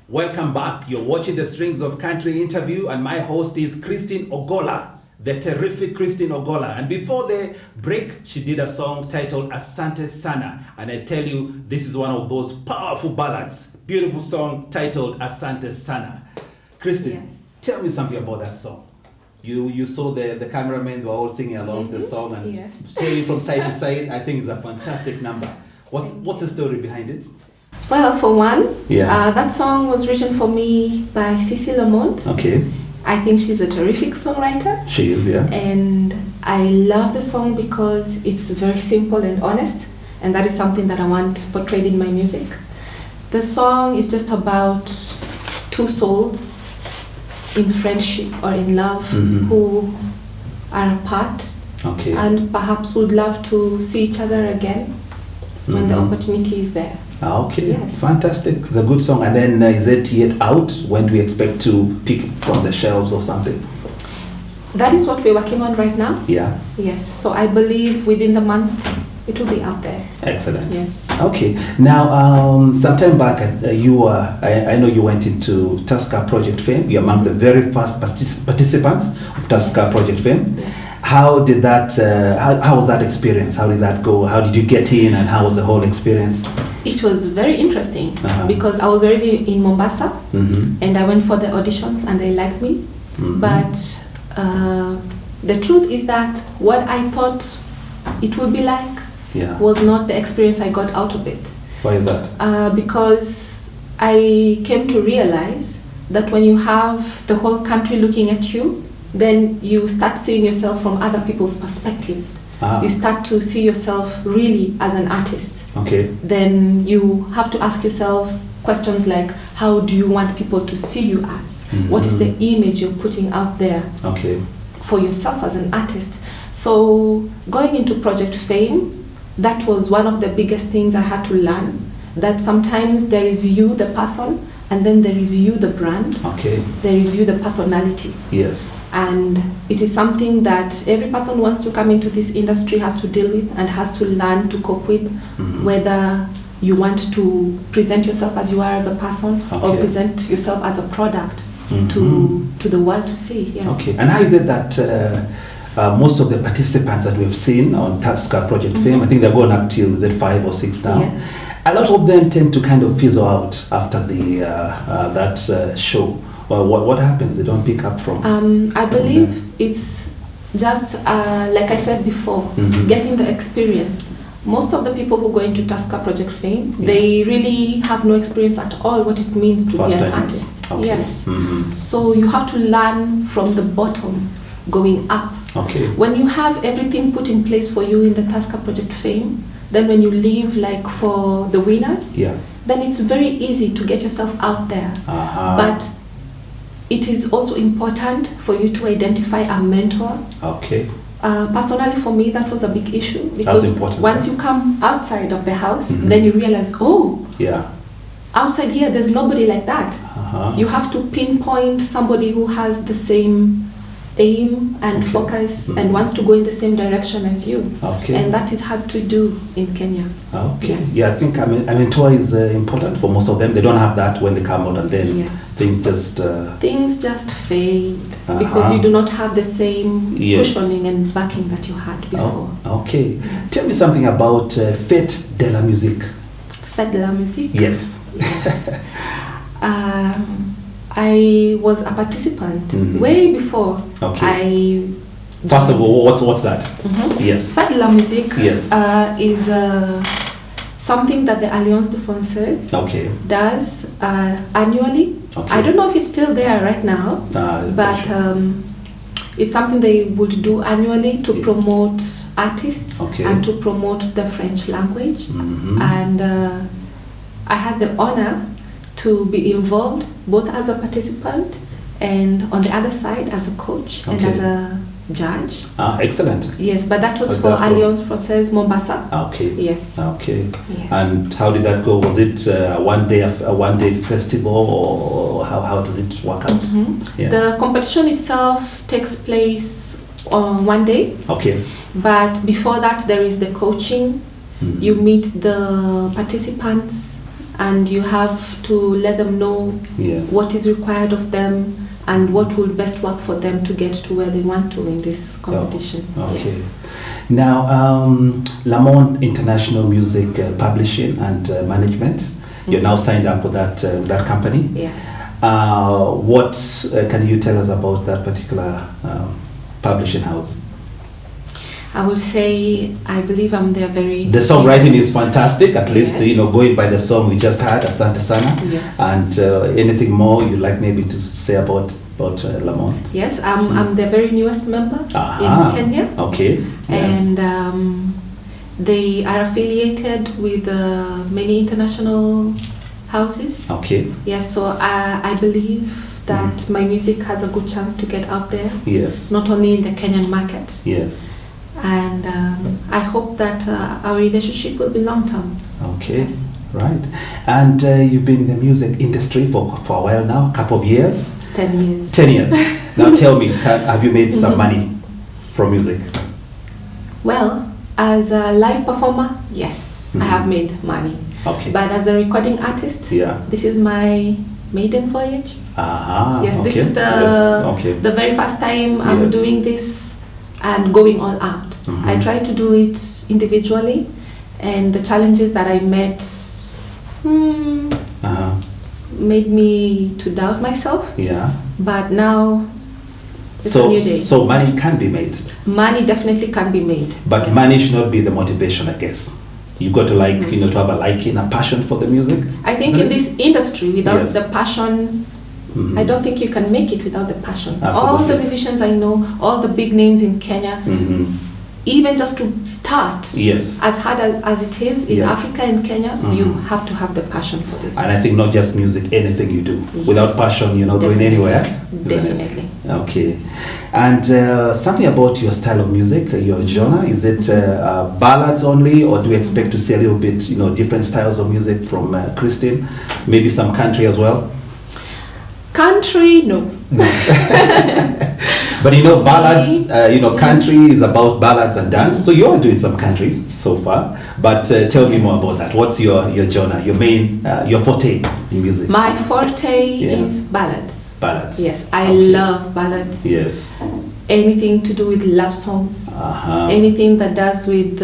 Welcome back. You're watching the Strings of Country interview, and my host is Christine Ogola, the terrific Christine Ogola. And before the break, she did a song titled Asante Sana. And I tell you, this is one of those powerful ballads. Beautiful song titled Asante Sana. Christine, Yes. tell me something about that song. You saw the cameramen were all singing along to the song and Yes. swaying from side to side. I think it's a fantastic number. What's the story behind it? Well, for one, Yeah. that song was written for me by Cecile Lamont. Okay, I think she's a terrific songwriter, she is, yeah. and I love the song because it's very simple and honest, and that is something that I want portrayed in my music. The song is just about two souls in friendship or in love who are apart Okay. and perhaps would love to see each other again when the opportunity is there. Okay, Yes. fantastic. It's a good song. And then is it yet out? When do we expect to pick it from the shelves or something? That is what we're working on right now. Yeah, Yes, so I believe within the month it will be out there. excellent. Yes. Okay, now some time back I know you went into Tusker Project Fame. You're among the very first participants of Tusker Project Fame. Yeah. How did that, how was that experience? How did that go? How did you get in and how was the whole experience? It was very interesting Uh-huh. because I was already in Mombasa Mm-hmm. and I went for the auditions and they liked me. Mhm. But the truth is that what I thought it would be like Yeah. was not the experience I got out of it. Why is that? Because I came to realize that when you have the whole country looking at you, then you start seeing yourself from other people's perspectives. Ah. You start to see yourself really as an artist. Okay. Then you have to ask yourself questions like, how do you want people to see you as? What is the image you're putting out there Okay. for yourself as an artist? So going into Project Fame, that was one of the biggest things I had to learn, that sometimes there is you, the person, and then there is you, the brand, Okay. there is you, the personality. Yes. And it is something that every person who wants to come into this industry has to deal with and has to learn to cope with, whether you want to present yourself as you are as a person or Okay. present yourself as a product to the world to see. Yes. Okay. And how is it that most of the participants that we've seen on Tusker Project Fame, I think they're going up till, is it 5 or 6 now? Yes. A lot of them tend to kind of fizzle out after the that show. Well, what happens? They don't pick up from. I believe it's just like I said before, getting the experience. Most of the people who go into Tusker Project Fame, they really have no experience at all what it means to First be an timers. artist. Okay. Yes. So you have to learn from the bottom, going up. Okay. When you have everything put in place for you in the Tusker Project Fame, then when you leave like for the winners, Yeah. then it's very easy to get yourself out there. But it is also important for you to identify a mentor. Okay. Personally, for me, that was a big issue That's because important, once you come outside of the house, then you realize, oh, Yeah. outside here, there's nobody like that. You have to pinpoint somebody who has the same aim and focus and wants to go in the same direction as you. Okay. And that is hard to do in Kenya. Okay. Yes. Yeah, I think a mentor is important for most of them. They don't have that when they come out, and then Yes. things just. Things just fade because you do not have the same Yes. cushioning and backing that you had before. Okay. Tell me something about Fête de la Musique. Fête de la Musique? Yes. Yes. I was a participant way before. Okay. First of all, what's that? Yes. Fête de la Musique Yes. is something that the Alliance de Français Okay. does annually. Okay. I don't know if it's still there right now, but it's something they would do annually to promote artists and to promote the French language. And I had the honor to be involved both as a participant and on the other side as a coach and as a judge. Excellent. Yes, but that was for Alliance Française Mombasa. Okay. Yes. Okay. Yeah. And how did that go? Was it a one day festival, or how does it work out? Yeah. The competition itself takes place on one day. Okay. But before that, there is the coaching. You meet the participants and you have to let them know what is required of them and what will best work for them to get to where they want to in this competition. Okay. Yes. Now, Lamont International Music Publishing and Management, you're now signed up with that company. Yes. What can you tell us about that particular publishing house? I would say I believe I'm there very... The songwriting is fantastic, at least, going by the song we just had, Asante Sana. Yes. And anything more you'd like maybe to say about Lamont? Yes, I'm the very newest member in Kenya. Okay. Yes. And they are affiliated with many international houses. Okay. Yes, so I believe that my music has a good chance to get out there. Yes. Not only in the Kenyan market. Yes. And I hope that our relationship will be long term. Okay. Yes. Right. And you've been in the music industry for a while now, a couple of years? 10 years. 10 years. Now tell me, have you made some money from music? Well, as a live performer, yes, I have made money. Okay. But as a recording artist, this is my maiden voyage. Yes, this is the very first time I'm doing this and going all out. I tried to do it individually, and the challenges that I met made me to doubt myself. Yeah. But now it's a new day. So money can be made. Money definitely can be made. But money should not be the motivation, I guess. You got to to have a liking, a passion for the music. I think in this industry, without the passion, I don't think you can make it without the passion. Absolutely. All the musicians I know, all the big names in Kenya, even just to start, as hard as it is in Africa and Kenya, you have to have the passion for this. And I think not just music, anything you do. Without passion, you're not going anywhere. Definitely. Okay. And something about your style of music, your genre, is it ballads only, or do you expect to see a little bit, different styles of music from Christine? Maybe some country as well? Country, no. But ballads, country is about ballads and dance. So you're doing some country so far. But tell me more about that. What's your genre, your main, your forte in music? My forte is ballads. Ballads. Yes, I love ballads. Yes. Anything to do with love songs. Anything that does with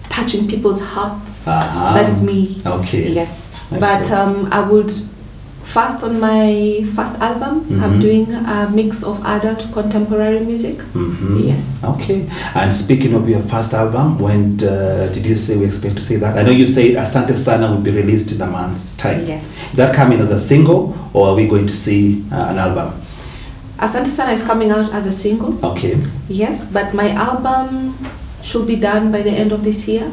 touching people's hearts. That is me. Okay. Yes. But I would... First, on my first album, I'm doing a mix of adult contemporary music. Yes. Okay. And speaking of your first album, when did you say we expect to see that? I know you said Asante Sana will be released in a month's time. Yes. Is that coming as a single, or are we going to see an album? Asante Sana is coming out as a single. Okay. Yes, but my album should be done by the end of this year.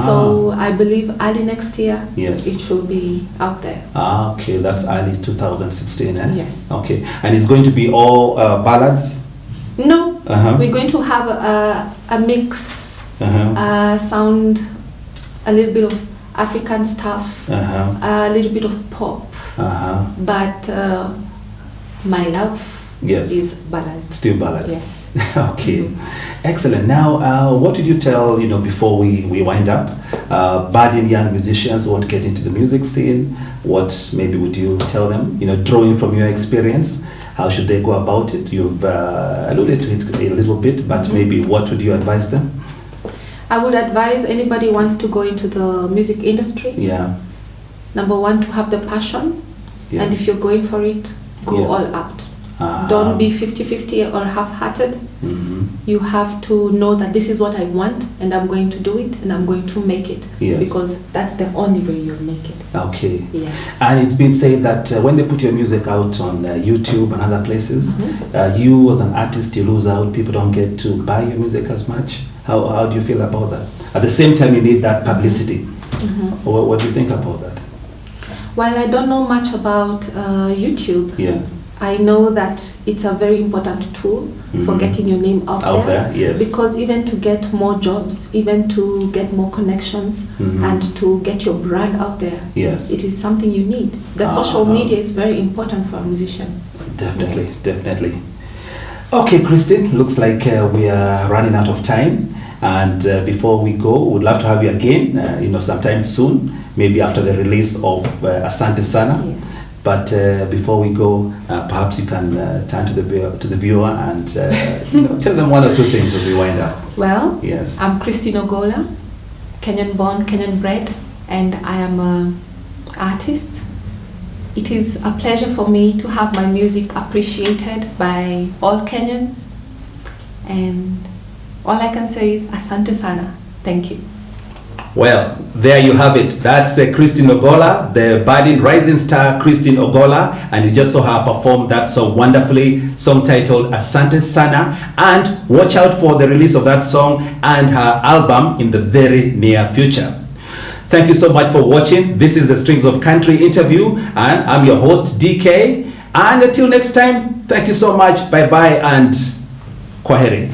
So I believe early next year it should be out there. Okay, that's early 2016, eh? Yes. Okay, and it's going to be all ballads? No, we're going to have a mix, sound, a little bit of African stuff, a little bit of pop, but my love is ballad. Still ballads? Yes. Okay, excellent. Now, what did you tell, before we wind up, budding young musicians who want to get into the music scene? What maybe would you tell them, drawing from your experience? How should they go about it? You've alluded to it a little bit, but maybe what would you advise them? I would advise anybody who wants to go into the music industry. Number one, to have the passion. And if you're going for it, go all out. Don't be 50-50 or half-hearted. You have to know that this is what I want, and I'm going to do it, and I'm going to make it. Because that's the only way you'll make it. Okay. Yes. And it's been said that when they put your music out on YouTube and other places, you as an artist, you lose out. People don't get to buy your music as much. How do you feel about that? At the same time, you need that publicity. What do you think about that? Well, I don't know much about YouTube. Yes. I know that it's a very important tool for getting your name out there. Yes. Because even to get more jobs, even to get more connections, and to get your brand out there, it is something you need. The social media is very important for a musician. Definitely, definitely. Okay, Christine, looks like we are running out of time. And before we go, we'd love to have you again, sometime soon, maybe after the release of Asante Sana. Yes. But before we go, perhaps you can turn to the viewer and tell them one or two things as we wind up. Well, yes. I'm Christine Ogola, Kenyan born, Kenyan bred, and I am an artist. It is a pleasure for me to have my music appreciated by all Kenyans, and all I can say is Asante Sana. Thank you. Well, there you have it. That's Christine Ogola, the budding rising star Christine Ogola, and you just saw her perform that song wonderfully, song titled Asante Sana, and watch out for the release of that song and her album in the very near future. Thank you so much for watching. This is the Strings of Country interview, and I'm your host, DK. And until next time, thank you so much. Bye-bye and kwaheri.